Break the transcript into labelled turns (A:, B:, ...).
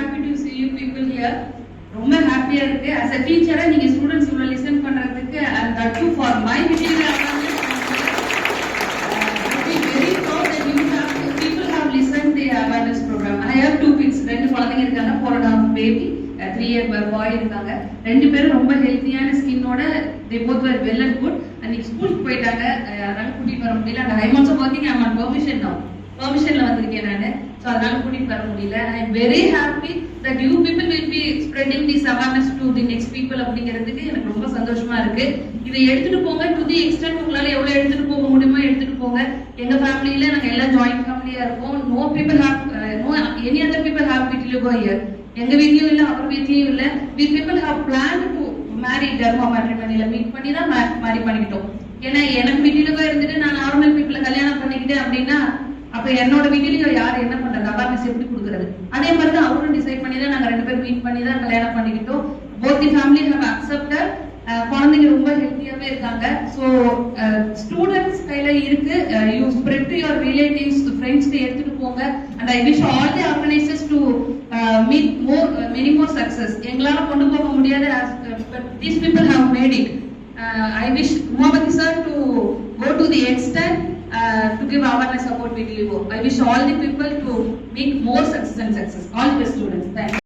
A: happy to see you people here. ரொம்ப ஹாப்பியா இருக்கு. as a teacher நீங்க ஸ்டூடண்ட்ஸ் இவ்வளவு லிசன் பண்றதுக்கு and that too for my material awareness. I feel very proud that you have people have listened the awareness program. I have two kids. ரெண்டு குழந்தைங்க இருக்காங்க. 4.5 baby, 3-year boy இருக்காங்க. ரெண்டு பேரும் ரொம்ப ஹெல்த்தியான ஸ்கின்னோட they both were well and good. அன்னைக்கு ஸ்கூலுக்கு போயிட்டாங்க. அதனால கூட்டிட்டு வர முடியல. and I am also working, I am on permission now. permissionல வந்திருக்கேன் நானு. so அதனால கூட்டிட்டு வர முடியல. I am very happy that you people will be spreading this awareness to the next people அப்படிங்கிறதுக்கு எனக்கு ரொம்ப சந்தோஷமா இருக்கு. இதை எடுத்துட்டு போங்க to the extent உங்களால எவ்வளவு எடுத்துட்டு போக முடியுமோ எடுத்துட்டு போங்க. எங்க ஃபேமிலில நாங்க எல்லாம் ஜாயிண்ட் ஃபேமிலியா இருக்கோம். no people have no any other people have vitiligo here. எங்க வீட்லயும் இல்ல அவர் வீட்லயும் இல்ல. we people have planned to marry dharma matrimonyல மீட் பண்ணி தான் மேரி பண்ணிக்கிட்டோம். ஏன்னா எனக்கு vitiligo இருந்துட்டு நான் நார்மல் பீப்பிள கல்யாணம் பண்ணிக்கிட்டேன் அப்படின்னா அப்ப என்னோட vitiligo யார் என்ன பண்றது, அவேர்னஸ் எப்படி கொடுக்கிறது? அதே மாதிரி தான் அவரும் டிசைட் பண்ணி தான் நாங்க ரெண்டு பேரும் மீட் பண்ணி தான் கல்யாணம் பண்ணிக்கிட்டோம். both the family have accepted. குழந்தைங்க ரொம்ப ஹெல்த்தியாவே இருக்காங்க. ஸோ ஸ்டூடெண்ட்ஸ் கையில இருக்கு. You spread to your relatives ஃப்ரெண்ட்ஸ்க்கு எடுத்துட்டு போங்க. And I wish all the organisers to meet more many more success. எங்களால கொண்டு போக முடியாது, but these people have made it. I wish Mohammed sir to go to the extent to give awareness about vitiligo. I wish all the people to make more success and success. All the students. Thank you.